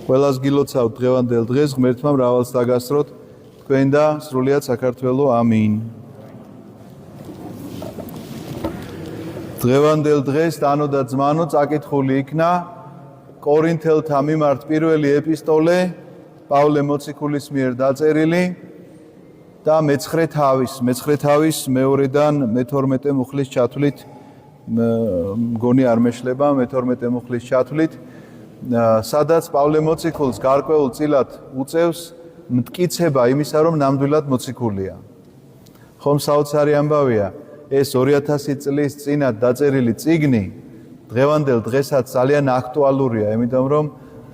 ყველას გილოცავთ დღევანდელ დღეს, ღმერთმა მრავალს დაგასწროთ თქვენ და სრულიად საქართველო, ამინ. დღევანდელ დღეს დანო და ძმანო წაკითხული იქნა კორინთელთა მიმართ პირველი ეპისტოლე პავლე მოციქულის მიერ დაწერილი და მეცხრე თავის მეორედან მე-12 მუხლის ჩათვლით მგონი არ მეშლება მე-12 მუხლის ჩათვლით სადაც პავლე მოციქულს გარკვეულ წილად უწევს მტკიცება იმისა, რომ ნამდვილად მოციქულია. ხომ საოცარი ამბავია, ეს 2000 წლის წინათ დაწერილი წიგნი დღევანდელ დღესაც ძალიან აქტუალურია, იმიტომ რომ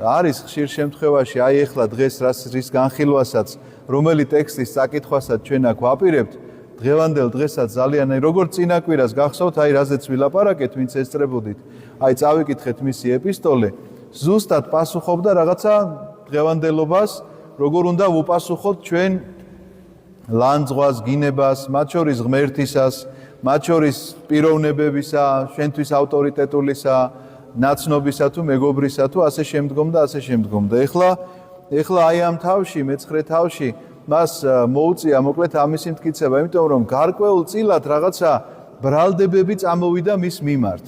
არის ხშირ შემთხვევაში აი ეხლა დღეს რის განხილვასაც, რომელი ტექსტის წაკითხვასაც ჩვენ აქ ვაპირებთ, დღევანდელ დღესაც ძალიან როგორც წინა კვირას გახსოვთ, აი რაზეც ვილაპარაკეთ, ვინც ესწრებოდით, აი წავიკითხეთ მისი ეპისტოლე, ზუსტად პასუხობდა რაღაცა დღევანდელობას, როგორ უნდა ვუპასუხოთ ჩვენ ლანძღვას, გინებას, მათ შორის ღმერთისას, მათ შორის პიროვნებებისა, შენთვის ავტორიტეტულისა, ნაცნობისა თუ მეგობრისა თუ ასე შემდგომ და ასე შემდგომ. და ეხლა აი ამ თავში, მეცხრე თავში მას მოუწია მოკლედ ამისი მტკიცება, იმიტომ რომ გარკვეულ წილად რაღაცა ბრალდებები წამოვიდა მის მიმართ.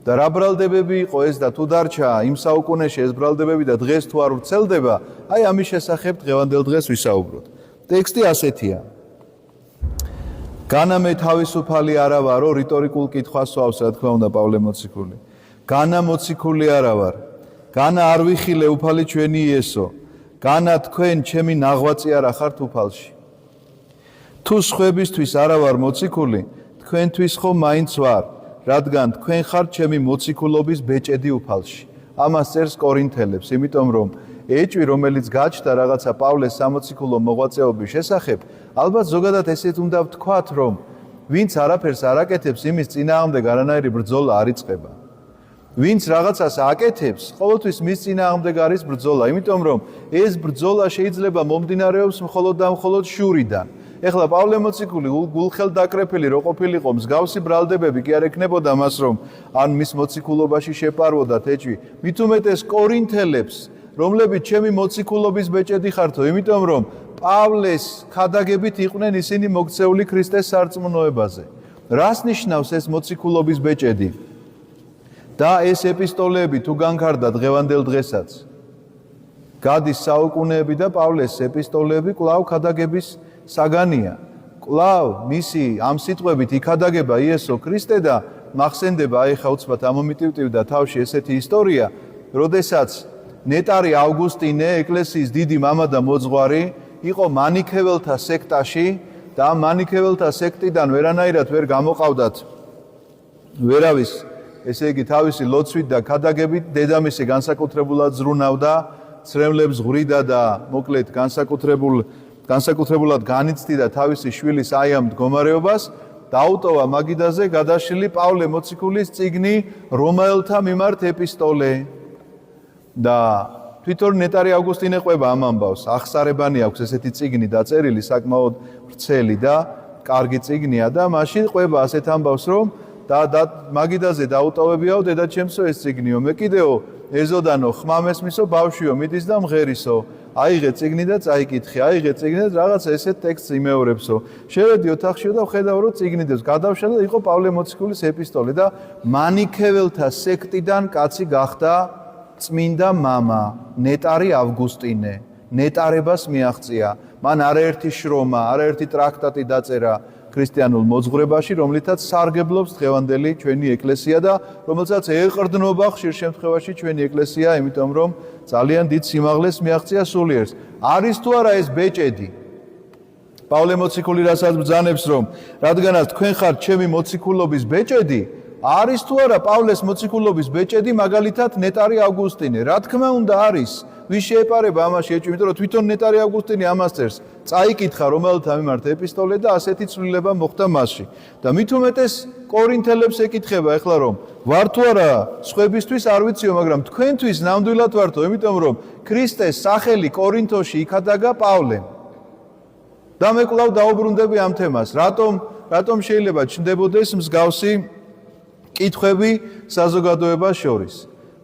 და რა ბრალდებები იყო ეს და თუ დარჩა იმ საუკუნეში ეს ბრალდებები და დღეს თუ არ ვრცელდება, აი ამის შესახებ დღევანდელ დღეს ვისაუბროთ. ტექსტი ასეთია. განა მე თავისუფალი არა ვარო, რიტორიკულ კითხვას სვავს, რა თქმა უნდა, პავლე მოციქული. განა მოციქული არა ვარ. განა არ ვიხილე უფალი ჩვენი იესო. განა თქვენ ჩემი ნაღვაწი არა ხართ უფალში. თუ სხვებისთვის არა ვარ მოციქული, თქვენთვის ხომ მაინც ვარ. რადგან თქვენ ხართ ჩემი მოციქულობის ბეჭედი უფალში. ამას წერს კორინთელებს, იმიტომ რომ ეჭვი, რომელიც გაჩნდა რაღაცა პავლეს სამოციქულო მოღვაწეობის შესახებ, ალბათ ზოგადად ესეთ უნდა ვთქვათ, რომ ვინც არაფერს არ აკეთებს, იმის წინააღმდეგ არანაირი ბრძოლა არ იწყება. ვინც რაღაცას აკეთებს, ყოველთვის მის წინააღმდეგ არის ბრძოლა, იმიტომ რომ ეს ბრძოლა შეიძლება მომდინარეობს მხოლოდ და მხოლოდ შურიდან. ეხლა პავლე მოციქული გულხელდაკრეფილი რო ყოფილიყო, მსგავსი ბრალდებები კი არ ექნებოდა მას, რომ ან მის მოციქულობაში შეპარვოდათ ეჭვი, მით უმეტეს კორინთელებს, რომლებიც ჩემი მოციქულობის ბეჭედი ხართო, იმიტომ რომ პავლეს ქადაგებით იყვნენ ისინი მოქცეული ქრისტეს სარწმუნოებაზე. რას ნიშნავს ეს მოციქულობის ბეჭედი? და ეს ეპისტოლეები თუ განკარდა დღევანდელ დღესაც გადის საუკუნეები და პავლეს ეპისტოლეები კვლავ ქადაგების საგანია. კვლავ მისი ამ სიტყვებით იქადაგება იესო ქრისტე და მახსენდება აი ხა უცბად ამომიტივტივდა თავში ესეთი ისტორია, როდესაც ნეტარი ავგუსტინე, ეკლესიის დიდი მამა და მოძღვარი, იყო მანიქეველთა სექტაში და ამ მანიქეველთა სექტიდან ვერანაირად ვერ გამოყავდათ ვერავის, ესე იგი თავისი ლოცვით და ქადაგებით დედამისი განსაკუთრებულად ზრუნავდა, ცრემლებს ღვრიდა და მოკლედ განსაკუთრებულად განიცდიდა თავისი შვილის აი ამ მდგომარეობას, დაუტოვა მაგიდაზე გადაშლილი პავლე მოციქულის წიგნი რომაელთა მიმართ ეპისტოლე. და თვითონ ნეტარი ავგუსტინე ყვება ამ ამბავს, ახსარებანი აქვს ესეთი წიგნი დაწერილი, საკმაოდ ვრცელი და კარგი წიგნია და მაშინ ყვება ასეთ ამბავს, რომ და მაგიდაზე დაუტოვებიაო დედაჩემსო ეს წიგნიო, მე კიდეო ეზოდანო ხმამესმისო ბავშვიო, მიდის და მღერისო, აიღე წიგნი და წაიკითხე, აიღე წიგნი და რაღაცა ესეთ ტექსტს იმეორებსო. შევედი ოთახშიო და ვხედავ, რომ წიგნი დევს, გადავშა და იყო პავლე მოციქულის ეპისტოლე და მანიქეველთა სექტიდან კაცი გახდა წმინდა მამა, ნეტარი ავგუსტინე, ნეტარებას მიაღწია. მან არაერთი შრომა, არაერთი ტრაქტატი დაწერა ქრისტიანულ მოძღვრებაში, რომლითაც სარგებლობს დღევანდელი ჩვენი ეკლესია და რომელსაც ეყრდნობა ხშირ შემთხვევაში ჩვენი ეკლესია, იმიტომ რომ ძალიან დიდ სიმაღლეს მიაღწია სულიერს. არის თუ არა ეს ბეჭედი? პავლე მოციქული რასაც ბრძანებს, რომ რადგანაც თქვენ ხართ ჩემი მოციქულობის ბეჭედი, არის თუ არა პავლეს მოციქულობის ბეჭედი მაგალითად ნეტარი ავგუსტინე? რა თქმა უნდა არის. ვის შეეპარება ამაში ეჭვი, იმიტომ რომ თვითონ ნეტარი ავგუსტინე ამას წერს. წაიკითხა რომელთა მიმართ ეპისტოლე და ასეთი ცვლილება მოხდა მასში. და მით უმეტეს კორინთელებს ეკითხება ეხლა რომ ვარ თუ არა სხვებისთვის არ ვიციო, მაგრამ თქვენთვის ნამდვილად ვართო, იმიტომ რომ ქრისტეს სახელი კორინთოში იქადაგა პავლემ. და მე კვლავ დაუბრუნდები ამ თემას. რატომ შეიძლება ჩნდებოდეს მსგავსი კითხვები საზოგადოებას შორის?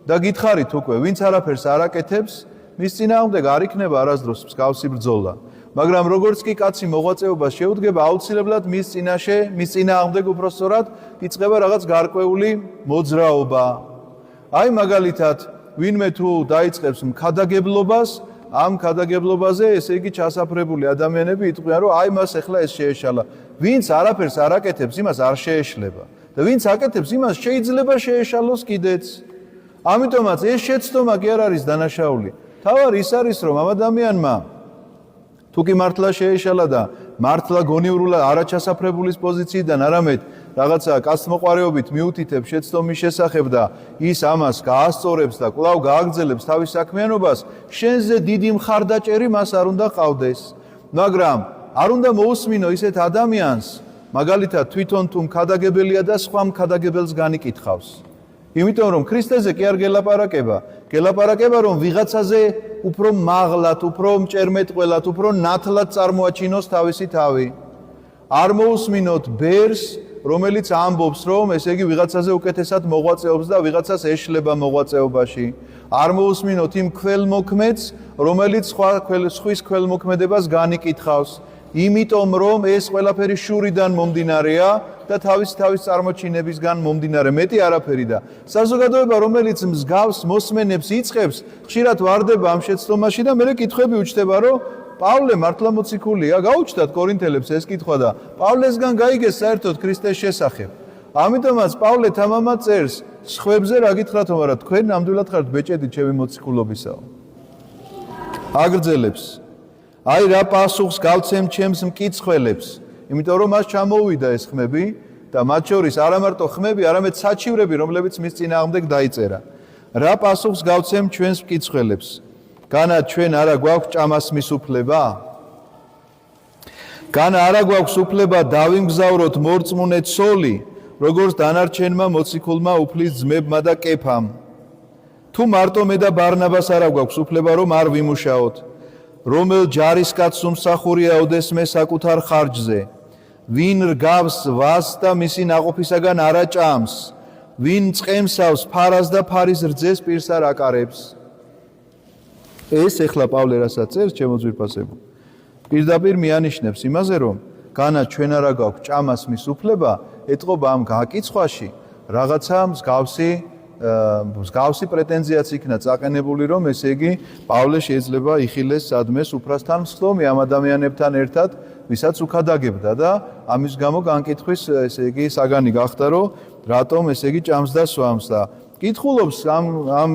და გითხარით უკვე, ვინც არაფერს არ აკეთებს, მის წინააღმდეგ არ იქნება არასდროს მსგავსი ბრძოლა. მაგრამ როგორც კი კაცი მოღვაწეობას შეუდგება, აუცილებლად მის წინააღმდეგ უпростоრად იწყება რაღაც გარკვეული მოძრაობა. აი მაგალითად, ვინმე თუ დაიწყებს მქადაგებლობას, ამ ქადაგებლობაზე ესე იგი ჩასაფრებული ადამიანები იტყვიან, რომ აი მას ახლა ეს შეეშალა. ვინც არაფერს არ აკეთებს, იმას არ შეეშლება. და ვინც აკეთებს, იმას შეიძლება შეეშალოს კიდეც. ამიტომაც ეს შეცდომა კი არ არის დანაშაული. თავარი ის არის, რომ ამ ადამიანმა თუ კი მართლა შეეშალა და მართლა გონივრულად არაჩასაფრებულის პოზიციიდან არამედ რაღაცა კაცმოყვარეობით მიუთითებს შეცდომის შესახებ და ის ამას გაასწორებს და კვლავ გააგრძელებს თავის საქმიანობას, შენზე დიდი მხარდაჭერი მას არ უნდა ყავდეს. მაგრამ არ უნდა მოусმინო ისეთ ადამიანს, მაგალითად თვითონ თუ მქადაგებელია და სხვა მქადაგებელს განიკითხავს. იმიტომ რომ ქრისტეზე კი არ გელაპარაკება, გელაპარაკება რომ ვიღაცაზე უფრო მაღლად, უფრო მჭერმეტყველად, უფრო ნათლად წარმოაჩინოს თავისი თავი. არ მოусმინოთ ბერს, რომელიც ამბობს, რომ ესე იგი ვიღაცაზე უკეთესად მოღვაწეობს და ვიღაცას ეშლება მოღვაწეობაში. არ მოусმინოთ იმ ქველმოქმედს, რომელიც სხვის ქველმოქმედებას განიკითხავს. იმიტომ რომ ეს ყველაფერი შურიდან მომდინარეა და თავის წარმოჩინებისგან მომდინარე, მეტი არაფერი და საზოგადოება, რომელიც მსგავს მოსმენებს იწყებს, ხშირად ვარდება ამ შეცდომაში და მე კითხვები უჩნდება, რომ პავლე მართლა მოციქულია, გაუჩნდათ კორინთელებს ეს კითხვა და პავლესგან გაიგეს საერთოდ ქრისტეს შესახებ. ამიტომაც პავლე თამამად წერს, სხვებზე რა გითხრათ, მაგრამ თქვენ ნამდვილად ხართ ბეჭედი ჩემი მოციქულობისაო. აგრძელებს აი რა პასუხს გავცემ ჩემს მკიცხველებს, იმიტომ რომ მას ჩამოუვიდა ეს ხმები და მათ შორის არა მარტო ხმები, არამედ საჩივრები, რომლებიც მის წინააღმდეგ დაიწერა. რა პასუხს გავცემ ჩვენს მკიცხველებს? განა ჩვენ არა გვაქვს ჭამას მისუფლება? განა არა გვაქვს უფლება დავიმგზავროთ მორწმუნე ცოლი, როგორც დანარჩენმა მოციქულმა უფლის ძმებმა და კეფამ? თუ მარტო მე და ბარნაბას არა გვაქვს უფლება რომ არ ვიმუშაოთ? რომელ ჯარისკაცს უმსახურია ოდესმე საკუთარ ხარჯზე, ვინ რგავს ვას და მისი ნაყოფისაგან არ აჭამს, ვინ წყემსავს ფარას და ფარის რძეს პირს არ აკარებს. ეს ეხლა პავლე რასაც წერს, ჩემო ძვირფასებო, პირდაპირ მიანიშნებს იმაზე, რომ განა ჩვენ არა გვაქვს ჭამას მის უფლება, ეტყობა ამ გაკიცხვაში რაღაცა მსგავსი პრეტენზიაც იქნა წაყენებული, რომ ესე იგი პავლე შეიძლება იხილეს სადმე სუფრასთან მსხდომი ამ ადამიანებთან ერთად, ვისაც უქადაგებდა და ამის გამო განკითხვის ესე იგი საგანი გახდა, რომ რატომ ესე იგი ჭამს და სვამს და კითხულობს ამ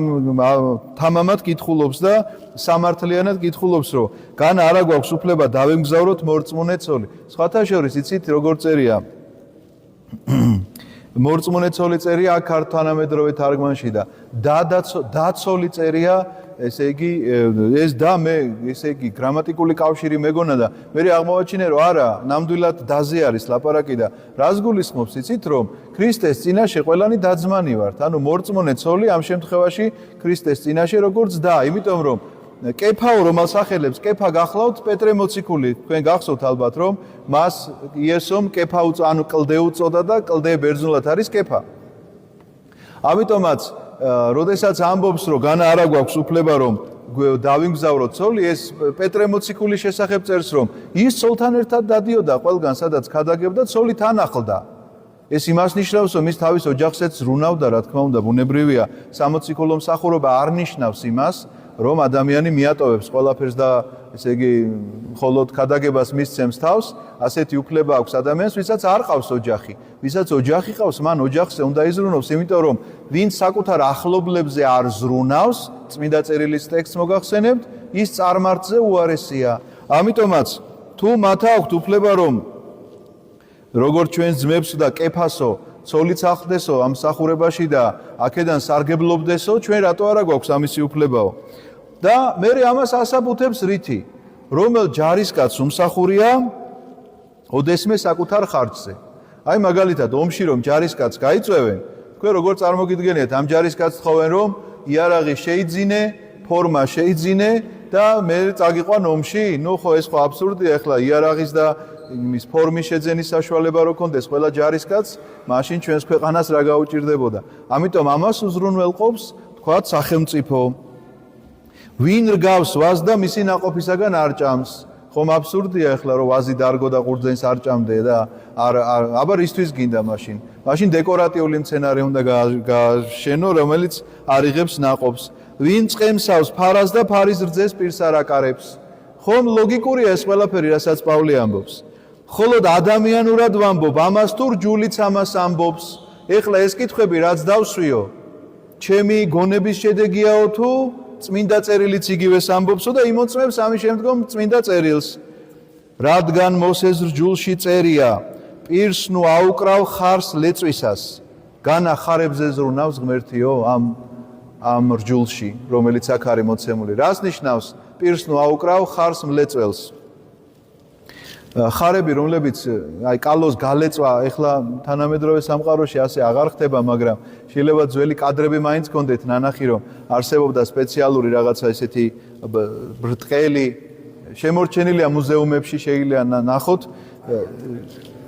თამამად კითხულობს და სამართლიანად კითხულობს, რომ განა არა გვაქვს უფლება დავემგზავროთ მორწმუნე ცოლი. სხვათა შორის იცით როგორ წერია მორწმუნე ცოლი წერია აქ თანამედროვე თარგმანში და დაცოლი წერია, ესე იგი ეს და მე ესე იგი გრამატიკული კავშირი მეგონა და მე აღმოვაჩინე რომ არა, ნამდვილად დაზე არის ლაპარაკი და რას გულისხმობს იცით, რომ ქრისტეს წინაშე ყველანი დაძმანი ვართ, ანუ მორწმუნე ცოლი ამ შემთხვევაში ქრისტეს წინაშე როგორც და, იმიტომ რომ კეფაო რომელს ახელებს, კეფა გახლავთ პეტრე მოციქული, თქვენ გახსოვთ ალბათ, რომ მას იესომ კეფა ანუ კლდე უწოდა და კლდე ბერძნულად არის კეფა. ამიტომაც, როდესაც ამბობს, რომ განა არა გვაქვს უფლება, რომ დავიმგზავროთ ცოლი, ეს პეტრე მოციქულის შესახებ წერს, რომ ის ცოლთან ერთად დადიოდა ყველგან, სადაც ქადაგებდა, ცოლი თან ახლდა. ეს იმას ნიშნავს, რომ ის თავის ოჯახსაც ზრუნავდა, რა თქმა უნდა, ბუნებრივია, სამოციქულო მსახურობა არ ნიშნავს იმას, რომ ადამიანი მიატოვებს ყველაფერს და ესე იგი მხოლოდ ქადაგებას მისცემს თავს, ასეთი უფლება აქვს ადამიანს, ვისაც არ ყავს ოჯახი. ვისაც ოჯახი ყავს, მან ოჯახზე უნდა იზრუნოს, იმიტომ რომ ვინც საკუთარ ახლობლებზე არ ზრუნავს, წმინდა წერილის ტექსტს მოგახსენებთ, ის წარმართზე უარესია. ამიტომაც, თუ მათ აქვთ უფლება, რომ როგორც ჩვენ ძმებს და კეფასო ცოლიც ახლდესო ამ მსახურებაში და აქედან სარგებლობდესო, ჩვენ რატო არა გვაქვს ამისი უფლებაო? და მე ამას ასაბუთებს რითი, რომელ ჯარისკაცს უმსახურია ოდესმე საკუთარ ხარჯზე. აი მაგალითად ომში რომ ჯარისკაცს გაიწვევენ, თქვენ როგორ წარმოგიდგენიათ ამ ჯარისკაცს თხოვენ, რომ იარაღი შეიძინე, ფორმა შეიძინე და მე წაგიყვან ომში? ნუ ხო ეს ხო აბსურდია, ახლა იარაღის და იმის ფორმის შეძენის საშუალება რო კონდეს ყველა ჯარისკაცს, მაშინ ჩვენს ქვეყანას რა გაუჭირდებოდა. ამიტომ ამას უზრუნველყოფს, თქვათ, სახელმწიფო. ვინ რგავს ვაზს და მისი ნაყოფისაგან არ ჭამს. ხომ აბსურდია ახლა რომ ვაზი დარგო და ყურძენს არ ჭამდე და აბა რისთვის გინდა მაშინ? მაშინ დეკორატიული მცენარე უნდა გააშენო, რომელიც არ იღებს ნაყოფს. ვინ წყემსავს ფარას და ფარის რძეს პირს არ აკარებს. ხომ ლოგიკურია ეს ყველაფერი, რასაც პავლე ამბობს. ხოლო ადამიანურად ვამბობ, ამას თუ რჯულიც ამას ამბობს. ეხლა ეს კითხვები რაც დავსვიო, ჩემი გონების შედეგიაო თუ წმინდა წერილიც იგივეს ამბობსო და იმოწმებს ამის შემდგომ წმინდა წერილს. რადგან მოსეს რჯულში წერია, პირს ნუ აუკრავ ხარს ლეწვისას. განა ხარებზე ზრუნავს ღმერთიო ამ რჯულში, რომელიც აქ არის მოცემული. რას ნიშნავს პირს ნუ აუკრავ ხარს მლეწველს? ხარები, რომლებიც აი კალოს გალეწვა, ეხლა თანამედროვე სამყაროში ასე აღარ ხდება, მაგრამ შეიძლება ძველი კადრები მაინც გქონდეთ ნანახი, რომ არსებობდა სპეციალური რაღაცა ესეთი ბრტყელი, შემორჩენილია მუზეუმებში, შეიძლება ნახოთ.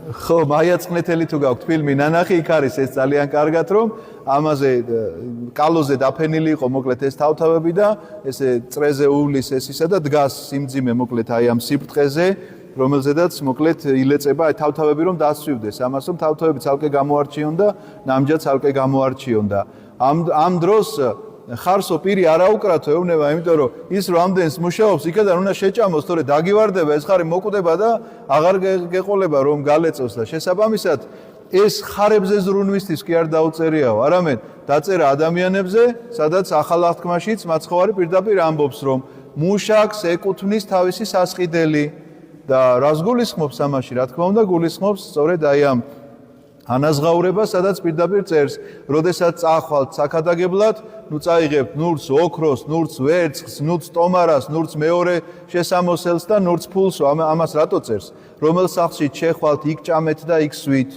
ხო, მაია წნეთელი თუ გაქვთ ფილმი ნანახი, იქ არის ეს ძალიან კარგად, რომ ამაზე კალოზე დაფენილი იყო მოკლედ ეს თავთავები და ესე წრეზე უვლის ეს ისა და დგას სიმძიმე მოკლედ აი ამ სიბრტყეზე, რომელზედაც მოკლედ ილეწება აი თავთავები რომ დასვივდეს. ამას რომ თავთავები ცალკე გამოარჩიონ და ნამჯად ცალკე გამოარჩიონ და ამ დროს ხარსო პირი არ აუკრათო ეუბნება, იმიტომ რომ ის რომ ამდენს მუშაობს, იქიდან უნდა შეჭამოს, თორე დაგივარდება, ეს ხარი მოკვდება და აღარ გეყოლება რომ გალეწოს და შესაბამისად ეს ხარებზე ზრუნვისთვის კი არ დაუწერიაო, არამედ დაწერა ადამიანებზე, სადაც ახალ აღთქმაშიც მაცხოვარი პირდაპირ ამბობს, რომ მუშაკს ეკუთვნის თავისი სასყიდელი და რას გულისხმობს ამაში, რა თქმა უნდა გულისხმობს სწორედ აი ამ ანაზღაურება, სადაც პირდაპირ წერს, როდესაც წახვალთ საქადაგებლად, ნუ წაიღებთ ნურს, ოქროს, ნურს, ვერცხლს, ნურს, ტომარას, ნურს მეორე შესამოსელს და ნურს ფულსო, ამას რატო წერს? რომელ სახლში შეხვალთ, იქ ჭამეთ და იქ სვით.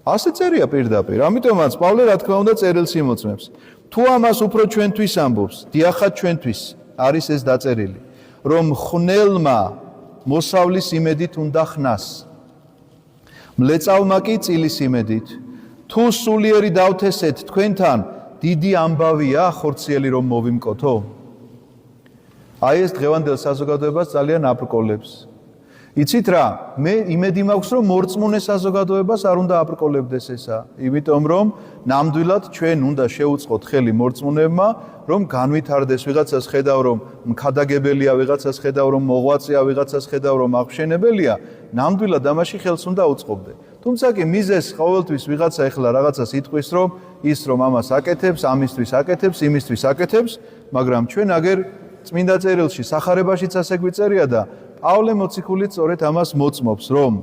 ასე წერია პირდაპირ. ამიტომაც პავლე რა თქმა უნდა წერილს იმოწმებს. თუ ამას უფრო ჩვენთვის ამბობს, დიახაც ჩვენთვის არის ეს დაწერილი, რომ ხნელმა მოსავლის იმედით უნდა ხნას. მლეწავმა კი წილის იმედით. თუ სულიერი დავთესეთ თქვენთან, დიდი ამბავია ხორციელი რომ მოვიმკოთო. აი ეს დღევანდელ საზოგადოებას ძალიან აბრკოლებს. იცით რა, მე იმედი მაქვს რომ მორწმუნე საზოგადოებას არ უნდა აბრკოლებდეს ესა, იმიტომ რომ ნამდვილად ჩვენ უნდა შევუწყოთ ხელი მორწმუნეებმა, რომ განვითარდეს, ვიღაცას ხედავ რომ მქადაგებელია, ვიღაცას ხედავ რომ მოღვაწეა, ვიღაცას ხედავ რომ აღშენებელია, ნამდვილად ამაში ხელს უნდა უწყობდე. თუმცა კი მიზეს ყოველთვის ვიღაცა ეხლა რაღაცას იტყვის რომ ის რომ ამას აკეთებს, ამისთვის აკეთებს, იმისთვის აკეთებს, მაგრამ ჩვენ აგერ წმინდა წერილში სახარებაშიც ასე გვიწერია და პავლე მოციქულიც სწორედ ამას მოწმობს, რომ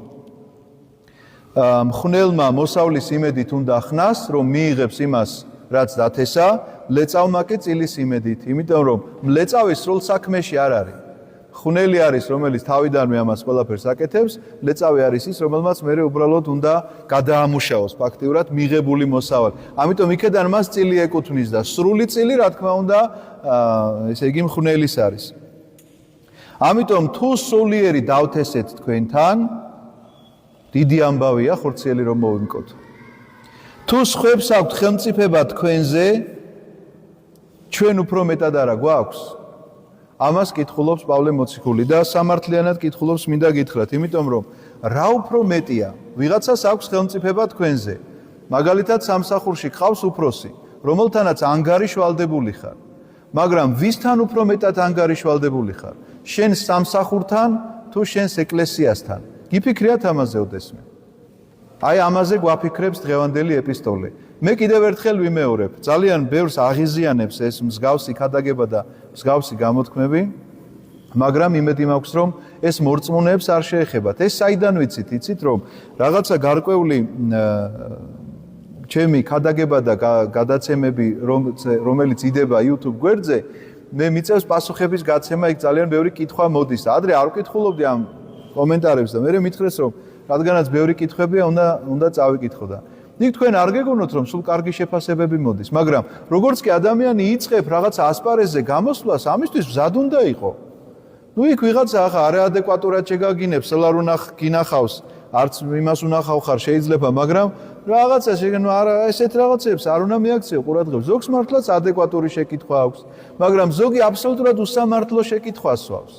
მხნელმა მოსავლის იმედით უნდა ხნას, რომ მიიღებს იმას, რაც დათესა, ლეწავმა კი წილის იმედით, იმიტომ რომ მლეწავი სრულ საქმეში არ არის. ხუნელი არის, რომელიც თავიდანვე ამას ყველაფერს აკეთებს, ლეწავი არის ის, რომელმაც მე უბრალოდ უნდა გადაამუშავოს ფაქტიურად მიღებული მოსავალი. ამიტომ იქედან მას წილი ეკუთვნის და სრული წილი, რა თქმა უნდა, ესე იგი მხნელის არის. ამიტომ თუ სულიერი დავთესეთ თქვენთან, დიდი ამბავია ხორციელი რომ მოვიმკოთ. თუ სხვებს აქვთ ხელმწიფება თქვენზე, ჩვენ უფრო მეტად არა გვაქვს? ამას კითხულობს პავლე მოციქული და სამართლიანად კითხულობს მინდა გითხრათ, იმიტომ რომ რა უფრო მეტია, ვიღაცას აქვს ხელმწიფება თქვენზე. მაგალითად სამსახურში გყავს უფროსი, რომელთანაც ანგარიშვალდებული ხარ. მაგრამ ვისთან უფრო მეტად ანგარიშვალდებული ხარ? შენ სამსახურთან თუ შენს ეკლესიასთან? გიფიქრიათ ამაზე ოდესმე. აი ამაზე გვაფიქრებს დღევანდელი ეპისტოლე. მე კიდევ ერთხელ ვიმეორებ, ძალიან ბევრს აღიზიანებს ეს მსგავსი ქადაგება და მსგავსი გამოთქმები, მაგრამ იმედი მაქვს, რომ ეს მორწმუნეებს არ შეეხებათ. ეს საიდან ვიცით, იცით, რომ რაღაცა გარკვეული ჩემი ქადაგება და გადაცემები, რომელიც იდება YouTube გვერდზე, მე მიწევს პასუხების გაცემა, იქ ძალიან ბევრი კითხვა მოდის. ადრე არ ვკითხულობდი ამ კომენტარებს და მე მითხრეს, რომ რადგანაც ბევრი კითხვებია, უნდა წავიკითხო და იქ თქვენ არ გეგონოთ, რომ სულ კარგი შეფასებები მოდის, მაგრამ როგორც კი ადამიანი იწყებ რაღაცა ასპარეზზე გამოსვლას, ამისთვის მზად უნდა იყო. ნუ იქ ვიღაცა ახლა არაადეკვატურად შეგაგინებს, სულ არ გინახავს, არც იმას უნახავ ხარ შეიძლება, მაგრამ რაღაცა შეგნო არა ესეთ რაღაცებს არ უნდა მიაქციო ყურადღებას. ზოგს მართლაც ადეკვატური შეკითხვა აქვს, მაგრამ ზოგი აბსოლუტურად უსამართლო შეკითხვას სვავს.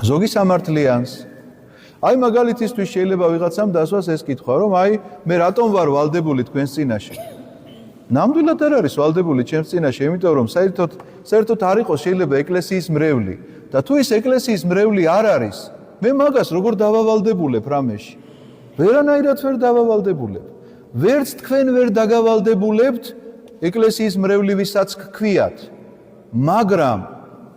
ზოგი სამართლიანს. აი მაგალითისთვის შეიძლება ვიღაცამ დასვას ეს კითხვა, რომ აი მე რატომ ვარ ვალდებული თქვენს წინაშე? ნამდვილად არ არის ვალდებული ჩემს წინაშე, იმიტომ რომ საერთოდ არ იყოს შეიძლება ეკლესიის მრევლი და თუ ეს ეკლესიის მრევლი არ არის, მე მაგას როგორ დავავალდებულებ რამეში? ვერანაირად ვერ დავავალდებულებ. ვერც თქვენ ვერ დაგავალდებულებთ ეკლესიის მრევლი ვისაც გქვიათ. მაგრამ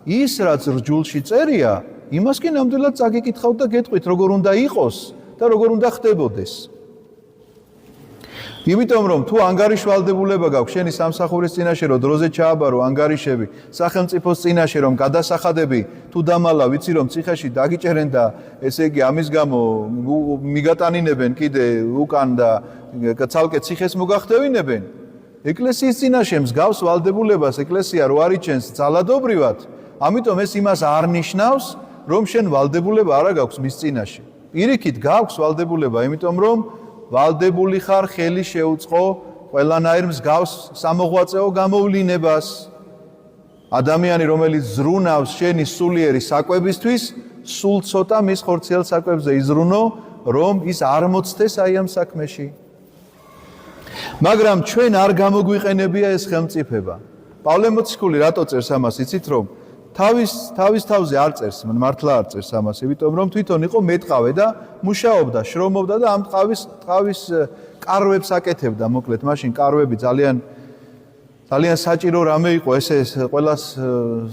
ის რაც რჯულში წერია, იმას კი ნამდვილად წაგიკითხავთ და გეტყვით როგორ უნდა იყოს და როგორ უნდა ხდებოდეს. იმიტომ რომ თუ ანგარიშვალდებულება გაქვს შენი სამსახურის წინაშე რომ დროზე ჩააბარო ანგარიშები სახელმწიფოს წინაშე რომ გადასახადები თუ დამალა ვიცი რომ ციხეში დაგიჭერენ და ესე იგი ამის გამო მიგატანინებენ კიდე უკან და ცალკე ციხეს მოგახდევინებენ ეკლესიის წინაშე მსგავს ვალდებულებას ეკლესია რო არიჩენს ძალადობრივად ამიტომ ეს იმას არ ნიშნავს რომ შენ ვალდებულება არა გაქვს მის წინაშე პირიქით გაქვს ვალდებულება იმიტომ რომ ვალდებული ხარ ხელი შეუწყო ყველანაირ მსგავს სამოღვაწეო გამოვლინებას ადამიანი რომელიც ზრუნავს შენი სულიერი საკვებისთვის სულ ცოტა მის ხორციელ საკვებზე იზრუნო რომ ის არ მოწდეს აი ამ საქმეში მაგრამ ჩვენ არ გამოგვიყენებია ეს ხელმწიფება პავლე მოციქული რატო წერს ამას იცით რომ თავის თავზე არ წერს მართლა არ წერს ამას იმიტომ რომ თვითონ იყო მეტყავე და მუშაობდა შრომობდა და ამ ტყავის კარვებს აკეთებდა მოკლედ მაშინ კარვები ძალიან საჭირო რამე იყო ესე ყველას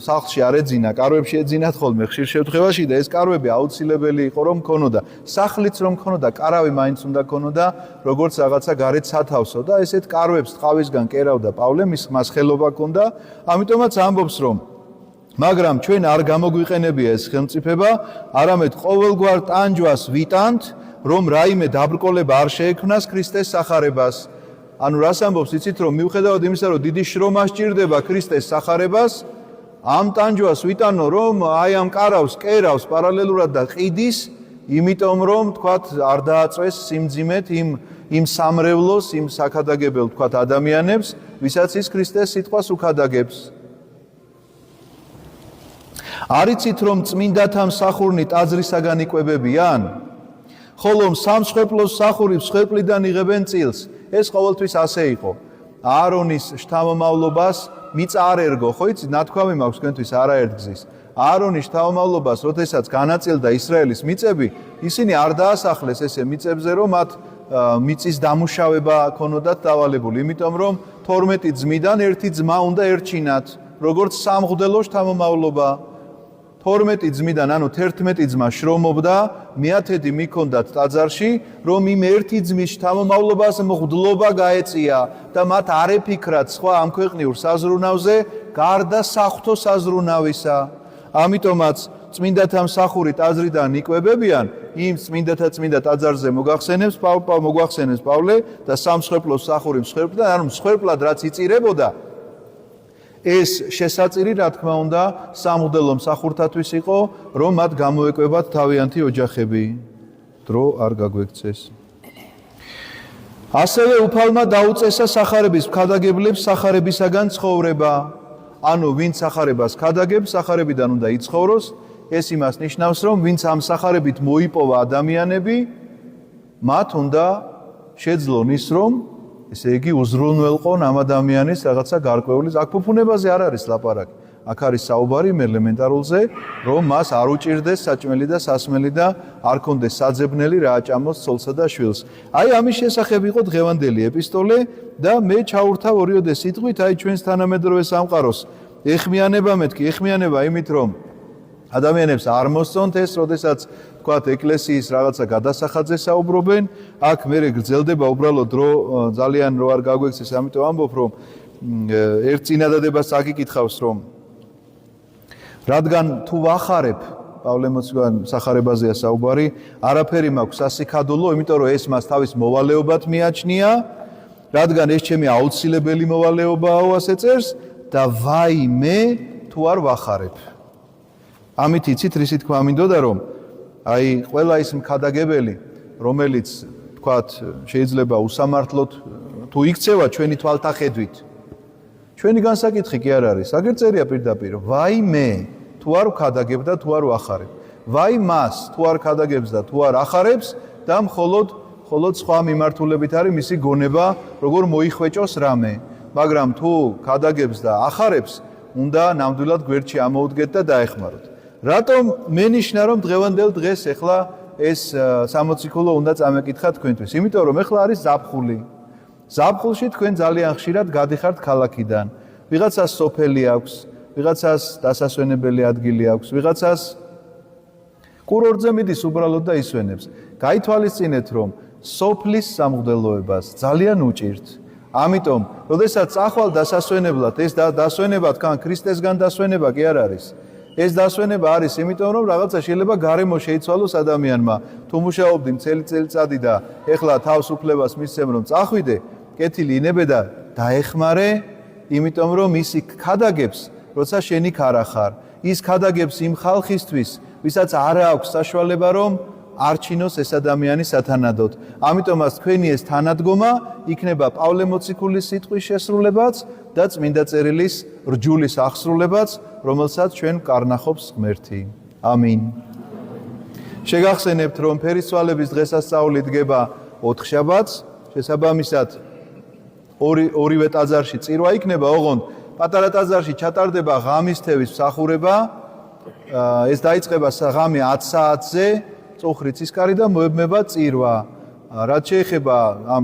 სახლში არ ეძინა კარვებში ეძინათ ხოლმე ხშირ შემთხვევაში და ეს კარვები აუცილებელი იყო რომ ქონოდა სახლიც რომ ქონოდა კარავი მაინც უნდა ქონოდა როგორც რაღაცა გარეთ სათავსო და ესეთ კარვებს ტყავისგან კერავდა პავლე მას ხელობა ჰქონდა ამიტომაც ამბობს რომ მაგრამ ჩვენ არ გამოგვიყენებია ეს ხელმწიფება, არამედ ყოველგვარ ტანჯვას ვიტანთ, რომ რაიმე დაბრკოლება არ შეექმნას ქრისტეს სახარებას. ანუ რას ამბობს, იცით რომ მიუხედავად იმისა, რომ დიდი შრომა სჭირდება ქრისტეს სახარებას, ამ ტანჯვას ვიტანო, რომ აი ამ კარავს კერავს პარალელურად და ყიდის, იმიტომ რომ თქვათ არ დააწვეს სიმძიმეთ იმ სამრევლოს, იმ საქადაგებელ თქვათ ადამიანებს, ვისაც ის ქრისტეს სიტყვას უქადაგებს. არიცით რომ წმინდათა მსახურნი ტაძრისაგან იკვებებიან? ხოლო სამსხვერპლოს მსახური მსხვერპლიდან იღებენ წილს. ეს ყოველთვის ასე იყო. აარონის შთამომავლობას მიწა არ ერგო, ხო იცით, ნათქვამი მაქვს თქვენთვის არაერთგზის. აარონის შთამომავლობას, როდესაც განაწილდა ისრაელის მიწები, ისინი არ დაასახლეს ესე მიწებზე, რომ მათ მიწის დამუშავება ქონოდათ დავალებული, იმიტომ რომ 12 ძმიდან ერთი ძმა უნდა ერჩინათ, როგორც სამღვდელო შთამომავლობა. 12 ძმიდან, ანუ 11 ძმა შრომობდა, მეათედი მიქონდათ ტაძარში, რომ იმ ერთი ძმის შთამომავლობას მღვდლობა გაეწია და მათ არ ეფიქრათ სხვა ამ ქვეყნიურ საზრუნავზე, გარდა საღვთო საზრუნავისა. ამიტომაც წმინდათა მსახური ტაძრიდან იკვებებიან, იმ წმინდა ტაძარზე მოგახსენებს პავლე და სამსხვერპლოს მსახური მსხვერპლიდან, ანუ მსხვერპლად რაც იწირებოდა ეს შესაწირი რა თქმა უნდა სამღვდელო მსახურთათვის იყო რომ მათ გამოეკვებათ თავიანთი ოჯახები დრო არ გაგვექცეს ასევე უფალმა დაუწესა სახარების მხადაგებლებს სახარებისაგან ცხოვრება ანუ ვინც სახარებას ხადაგებს სახარებიდან უნდა იცხოვროს ეს იმას ნიშნავს რომ ვინც ამ სახარებით მოიპოვა ადამიანები მათ უნდა შეძლონ ის რომ ესე იგი უზრუნველყონ ამ ადამიანის რაღაცა გარკვეული აქ ფუფუნებაზე არ არის ლაპარაკი. აქ არის საუბარი ელემენტარულზე, რომ მას არ უჭირდეს საჭმელი და სასმელი და არ კონდეს საძებნელი რა აჭამოს ცოლსა და შვილს. აი ამის შესახებ იყო დღევანდელი ეპისტოლე და მე ჩაურთავ ორიოდე სიტყვით აი ჩვენს თანამედროვე სამყაროს ეხმიანება მეთქი, ეხმიანება იმით რომ ადამიანებს არ მოსწონთ ეს, როდესაც თქვათ ეკლესიის რაღაცა გადასახადზე საუბრობენ, აქ მე გრძელდება უბრალოდ დრო ძალიან რო არ გაგვექცეს, ამიტომ ამბობ რომ ერთ წინადადებას აგიკითხავს რომ რადგან თუ ვახარებ პავლე მოციქულთან სახარებაზეა საუბარი, არაფერი მაქვს სასიქადულო, იმიტომ რომ ეს მას თავის მოვალეობად მიაჩნია, რადგან ეს ჩემი აუცილებელი მოვალეობაა, ასე წერს და ვაიმე თუ არ ვახარებ. ამით იცით რისი თქვა მინდოდა რომ აი ყველა ის მხადაგებელი რომელიც თქვათ, შეიძლება უსამართლოდ თუ იქცევა ჩვენი თვალთახედვით. ჩვენი განსაკითხი კი არ არის. აგერ წერია პირდაპირ, ვაიმე, თუ არ ვქადაგებ და თუ არ ვახარებ. ვაი მას, თუ არ ქადაგებს და თუ არ ახარებს და მხოლოდ სხვა მიმართულებით არის მისი გონება, როგორ მოიხვეჭოს რამე. მაგრამ თუ ქადაგებს და ახარებს, უნდა ნამდვილად გვერდში ამოუდგეთ და დაეხმაროთ. რატომ მენიშნა რომ დღევანდელ დღეს ეხლა ეს 60 უნდა წამეკითხა თქვენთვის? იმიტომ რომ ეხლა არის ზაფხული. ზაფხულში თქვენ ძალიან ხშირად გადიხართ ქალაქიდან. ვიღაცას სოფელი აქვს, ვიღაცას დასასვენებელი ადგილი აქვს, ვიღაცას კურორტზე მიდის უბრალოდ და ისვენებს. გაითვალისწინეთ რომ სოფლის სამღვდელოებას ძალიან უჭირთ. ამიტომ, როდესაც ახვალ დასასვენებლად ეს დასვენება თან ქრისტესგან დასვენება კი არ არის. ეს დასვენება არის იმიტომ რომ რაღაცა შეიძლება გარემო შეიცვალოს ადამიანმა. თუ მუშაობდი მთელი წელიწადი და ეხლა თავს უფლებას მისცემ რომ წახვიდე, კეთილი ინებე და დაეხმარე, იმიტომ რომ ისი ქადაგებს, როცა შენი ქარა ხარ. ის ქადაგებს იმ ხალხისთვის, ვისაც არ აქვს საშუალება რომ არჩინოს ეს ადამიანი სათანადოდ. ამიტომაც თქვენი ეს თანადგომა იქნება პავლე მოციქულის სიტყვის შესრულებაც და წმინდა წერილის რჯულის აღსრულებაც, რომელსაც ჩვენ კარნახობს ღმერთი. ამინ. შეგახსენებთ, რომ ფერისცვალების დღესასწაული დგება 4 შაბათს, შესაბამისად ორივე ტაძარში წირვა იქნება, ოღონდ პატარა ტაძარში ჩატარდება ღამის თევის მსახურება. ეს დაიწყება ღამე 10 საათზე. წუხრი ცისკარი და მოებმება წირვა. რაც შეეხება ამ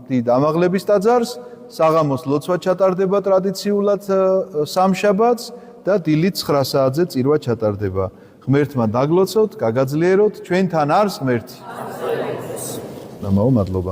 დიდ ამაღლების ტაძარს, საღამოს ლოცვა ჩატარდება ტრადიციულად სამშაბათს და დილით 9 საათზე წირვა ჩატარდება. ღმერთმა დაგლოცოთ, გაგაძლიეროთ, ჩვენთან არის ღმერთი. მადლობა.